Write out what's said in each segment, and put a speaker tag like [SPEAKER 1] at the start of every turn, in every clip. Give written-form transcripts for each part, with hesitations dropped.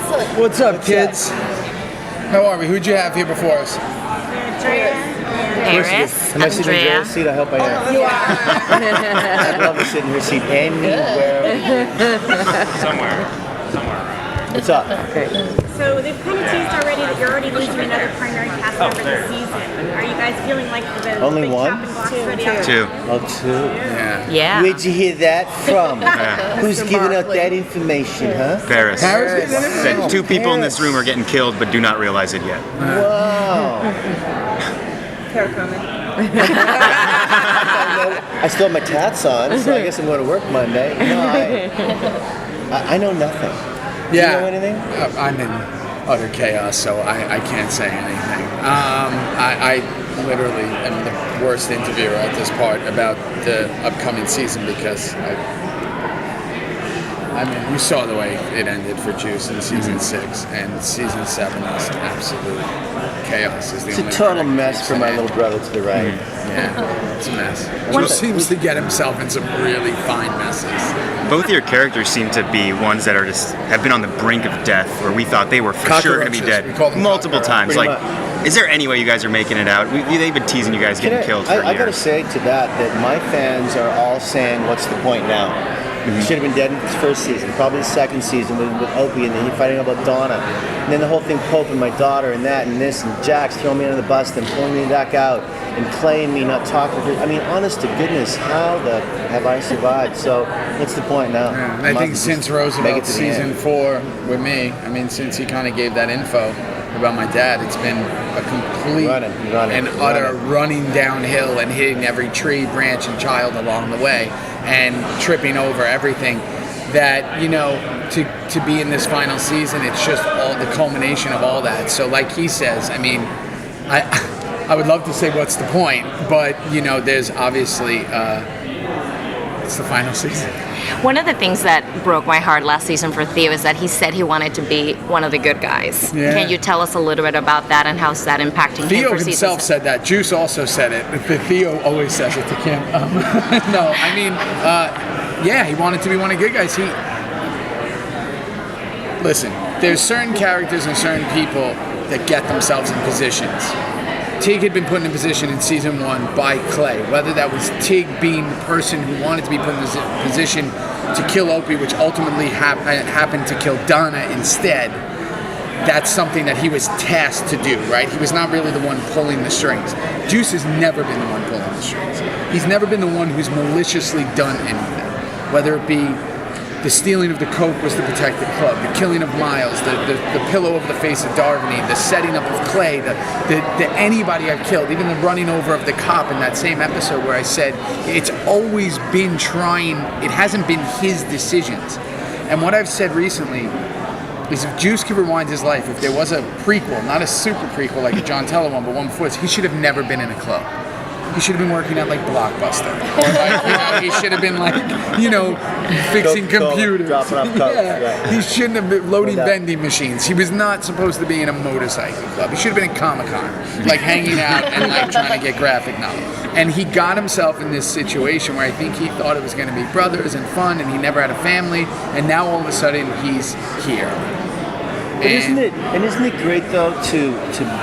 [SPEAKER 1] What's up, kids?
[SPEAKER 2] How are we? Who'd you have here before us?
[SPEAKER 3] Paris,
[SPEAKER 1] Am I sitting in your seat? I hope I am.
[SPEAKER 4] You are.
[SPEAKER 1] I'd love to sit in your seat anywhere.
[SPEAKER 5] Somewhere around.
[SPEAKER 1] What's up?
[SPEAKER 4] So they've kind of teased already that you're already losing another primary cast member this season. Are you guys feeling like the
[SPEAKER 1] Only
[SPEAKER 4] big
[SPEAKER 1] one?
[SPEAKER 4] chopping block's ready out?
[SPEAKER 5] Two.
[SPEAKER 1] Oh, two.
[SPEAKER 3] Yeah.
[SPEAKER 1] Where'd you hear that from? Who's giving out that information, huh?
[SPEAKER 5] Paris.
[SPEAKER 2] Paris?
[SPEAKER 5] Said two people in this room are getting killed but do not realize it yet.
[SPEAKER 1] Wow. I still have my tats on, so I guess I'm going to work Monday. No, I know nothing. Do you know anything?
[SPEAKER 2] I'm in utter chaos, so I can't say anything. I literally am the worst interviewer at this part about the upcoming season because I mean, you saw the way it ended for Juice in season 6, and season 7 is absolute chaos.
[SPEAKER 1] It's a total mess for my little brother to the right.
[SPEAKER 2] Yeah, it's a mess. Juice seems to get himself in some really fine messes.
[SPEAKER 5] Both of your characters seem to be ones that are just have been on the brink of death, where we thought they were for sure going to be dead
[SPEAKER 2] We call them
[SPEAKER 5] multiple times.
[SPEAKER 1] Pretty
[SPEAKER 5] Like, is there any way you guys are making it out? They've been teasing you guys getting killed for
[SPEAKER 1] I got to
[SPEAKER 5] years.
[SPEAKER 1] say to that my fans are all saying, "What's the point now?" He should have been dead in his first season, probably the second season with Opie, and then he fighting about Donna, and then the whole thing, Pope and my daughter, and that and this, and Jax throwing me under the bus, then pulling me back out, and Clay and me not talking to her. I mean, honest to goodness, how the have I survived? So what's the point now?
[SPEAKER 2] Yeah, I think since Roosevelt season 4 with me, I mean, since he kind of gave that info about my dad, it's been a complete and utter running downhill and hitting every tree, branch, and child along the way and tripping over everything. That, you know, to be in this final season, it's just all the culmination of all that. So like he says, I mean, I would love to say what's the point, but, you know, there's obviously, it's the final season.
[SPEAKER 3] One of the things that broke my heart last season for Theo is that he said he wanted to be one of the good guys.
[SPEAKER 2] Yeah.
[SPEAKER 3] Can you tell us a little bit about that and how's that impacting
[SPEAKER 2] Theo
[SPEAKER 3] him for
[SPEAKER 2] himself said that. Juice also said it. Theo always says it to Kim. No, I mean, yeah, he wanted to be one of the good guys. Listen, there's certain characters and certain people that get themselves in positions. Tig had been put in a position in season 1 by Clay. Whether that was Tig being the person who wanted to be put in a position to kill Opie, which ultimately happened to kill Donna instead, that's something that he was tasked to do, right? He was not really the one pulling the strings. Juice has never been the one pulling the strings. He's never been the one who's maliciously done anything. Whether it be the stealing of the coke was to protect the club, the killing of Miles, the pillow over the face of Darvany, the setting up of Clay, the anybody I've killed, even the running over of the cop in that same episode where I said it's always been it hasn't been his decisions. And what I've said recently is if Juice could rewind his life, if there was a prequel, not a super prequel like a John Teller one, but one before, he should have never been in a club. He should have been working at like Blockbuster. Or like, you know, he should have been like, you know, fixing computers.
[SPEAKER 1] Dropping off coke, right.
[SPEAKER 2] He shouldn't have been loading vending machines. He was not supposed to be in a motorcycle club. He should have been in Comic-Con, like hanging out and like trying to get graphic novel. And he got himself in this situation where I think he thought it was going to be brothers and fun, and he never had a family, and now all of a sudden he's here.
[SPEAKER 1] Isn't it great though to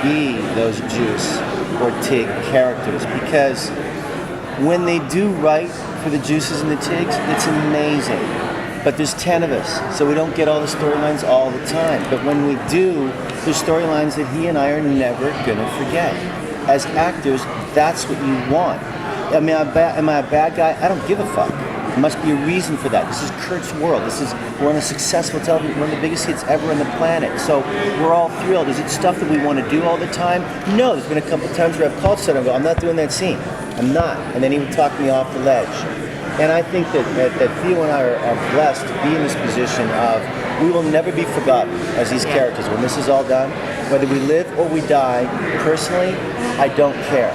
[SPEAKER 1] be those Juice or Tig characters, because when they do right for the Juices and the Tigs, it's amazing. But there's 10 of us, so we don't get all the storylines all the time. But when we do, there's storylines that he and I are never gonna forget. As actors, that's what you want. I mean, am I a bad guy? I don't give a fuck. There must be a reason for that. This is Kurt's world. We're on a successful television, one of the biggest hits ever on the planet. So we're all thrilled. Is it stuff that we want to do all the time? No, there's been a couple times where I've called someone and go, I'm not doing that scene. I'm not. And then he would talk me off the ledge. And I think that Theo and I are blessed to be in this position of we will never be forgotten as these characters. When this is all done, whether we live or we die, personally, I don't care.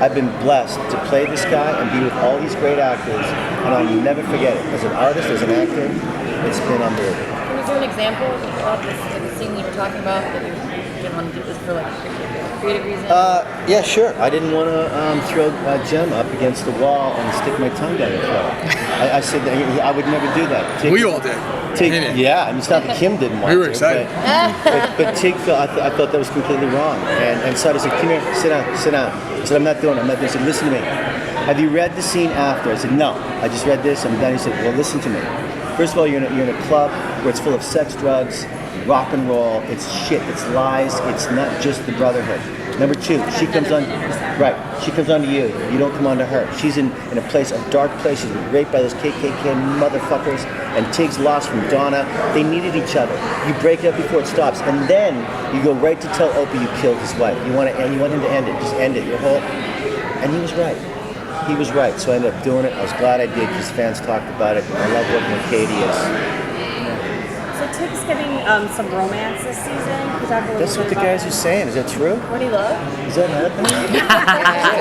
[SPEAKER 1] I've been blessed to play this guy and be with all these great actors, and I'll never forget it. As an artist, as an actor, it's been unbelievable.
[SPEAKER 6] Can you do an example of the scene you were talking about that you didn't want to do this for like creative reasons?
[SPEAKER 1] Yeah, sure. I didn't want to throw Jem up against the wall and stick my tongue down her throat. I said that I would never do that.
[SPEAKER 2] We all did.
[SPEAKER 1] Tig,
[SPEAKER 2] He did.
[SPEAKER 1] yeah, and it's not that Kim didn't want
[SPEAKER 2] We were
[SPEAKER 1] to.
[SPEAKER 2] excited.
[SPEAKER 1] But Tig felt, I thought that was completely wrong. And Sada said, come here, sit down. I said, I'm not doing it. He said, listen to me. Have you read the scene after? I said, no. I just read this. I'm done. He said, well, listen to me. First of all, you're in a club where it's full of sex, drugs, rock and roll. It's shit. It's lies. It's not just the brotherhood. Number two, she comes on. Right. She comes on to you. You don't come on to her. She's in a place, a dark place. She's been raped by those KKK motherfuckers. And Tig's lost from Donna. They needed each other. You break it up before it stops, and then you go right to tell Opie you killed his wife. You want him to end it. Just end it. Your whole. And he was right. He was right. So I ended up doing it. I was glad I did because fans talked about it. I love working with Katie.
[SPEAKER 4] So Tig's getting some romance this season. Can you talk a little
[SPEAKER 1] That's
[SPEAKER 4] bit
[SPEAKER 1] what the
[SPEAKER 4] about
[SPEAKER 1] guys
[SPEAKER 4] that?
[SPEAKER 1] are saying. Is that true?
[SPEAKER 6] What do you love?
[SPEAKER 1] Is that happening?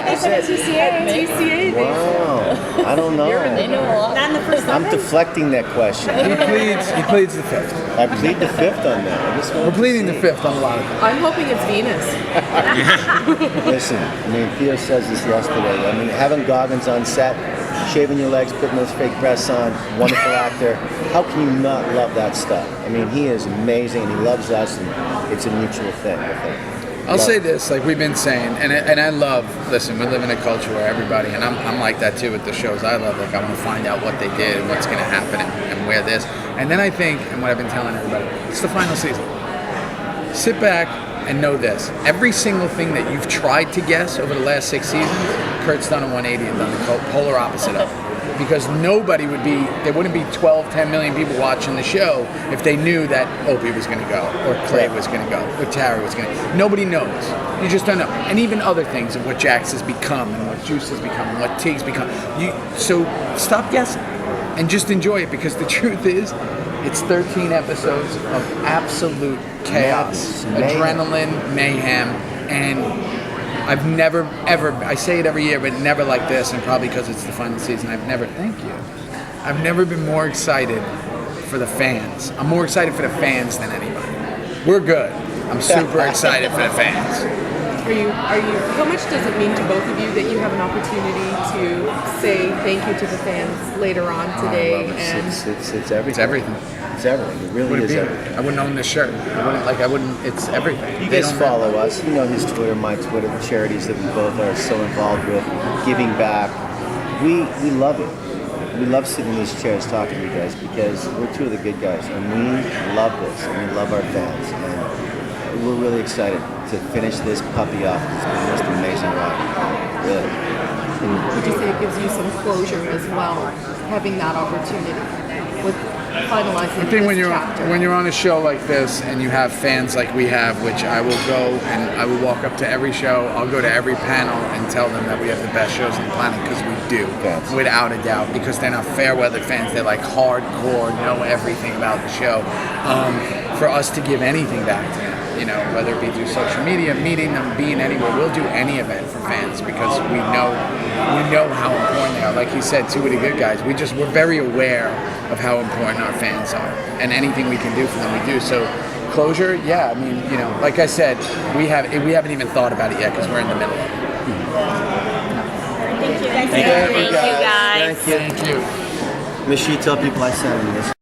[SPEAKER 4] They said TCA.
[SPEAKER 1] Wow. I don't know.
[SPEAKER 6] They know a lot.
[SPEAKER 4] Not in the first
[SPEAKER 1] I'm
[SPEAKER 4] season.
[SPEAKER 1] deflecting that question.
[SPEAKER 2] He pleads the fifth.
[SPEAKER 1] I plead the fifth on that. I just wanted
[SPEAKER 2] We're
[SPEAKER 1] to
[SPEAKER 2] pleading
[SPEAKER 1] see.
[SPEAKER 2] the fifth on a lot of things.
[SPEAKER 7] I'm hoping it's Venus.
[SPEAKER 1] Listen, I mean, Theo says this yesterday. I mean, having Goggins on set, shaving your legs, putting those fake breasts on, wonderful actor. How can you not love that stuff? I mean, he is amazing, and he loves us, and it's a mutual thing, I think.
[SPEAKER 2] I'll say this, like we've been saying, and I love. Listen, we live in a culture where everybody, and I'm like that too with the shows I love. Like I want to find out what they did and what's going to happen and where this. And then I think, and what I've been telling everybody, it's the final season. Sit back and know this: every single thing that you've tried to guess over the last 6 seasons, Kurt's done a 180 and done the polar opposite of it. Because there wouldn't be 12, 10 million people watching the show if they knew that Opie was going to go, or Clay was going to go, or Tara was going to. Nobody knows. You just don't know. And even other things of what Jax has become, and what Juice has become, and what Tig's become. So stop guessing and just enjoy it, because the truth is, it's 13 episodes of absolute chaos, adrenaline, mayhem, and I've never, ever, I say it every year, but never like this, and probably because it's the final season, thank you. I've never been more excited for the fans. I'm more excited for the fans than anybody. We're good. I'm super excited for the fans.
[SPEAKER 7] How much does it mean to both of you that you have an opportunity to say thank you to the fans later on today?
[SPEAKER 1] I love it. It's everything.
[SPEAKER 2] It's everything.
[SPEAKER 1] It's everything. It really is everything.
[SPEAKER 2] I wouldn't own this shirt. It's everything.
[SPEAKER 1] You guys follow us. You know his Twitter, my Twitter, the charities that we both are so involved with, giving back. We love it. We love sitting in these chairs talking to you guys because we're two of the good guys, and we love this, and we love our fans, and we're really excited to finish this puppy off. It's been the most amazing ride, really. And
[SPEAKER 7] Would you say it gives you some closure as well, having that opportunity with finalizing
[SPEAKER 2] I think
[SPEAKER 7] this chapter?
[SPEAKER 2] when you're on a show like this and you have fans like we have, which I will go and I will walk up to every show, I'll go to every panel and tell them that we have the best shows on the planet, because we do, without a doubt, because they're not fair weather fans, they're like hardcore, know everything about the show. For us to give anything back to them, you know, whether it be through social media, meeting them, being anywhere, we'll do any event for fans, because we know how important they are. Like he said, two of the good guys, we're very aware of how important our fans are, and anything we can do for them, we do. So closure, yeah, I mean, you know, like I said, we haven't even thought about it yet, because we're in the middle of it.
[SPEAKER 4] Thank you.
[SPEAKER 3] Thank you guys.
[SPEAKER 1] Thank you. Make sure you tell people I sent them this.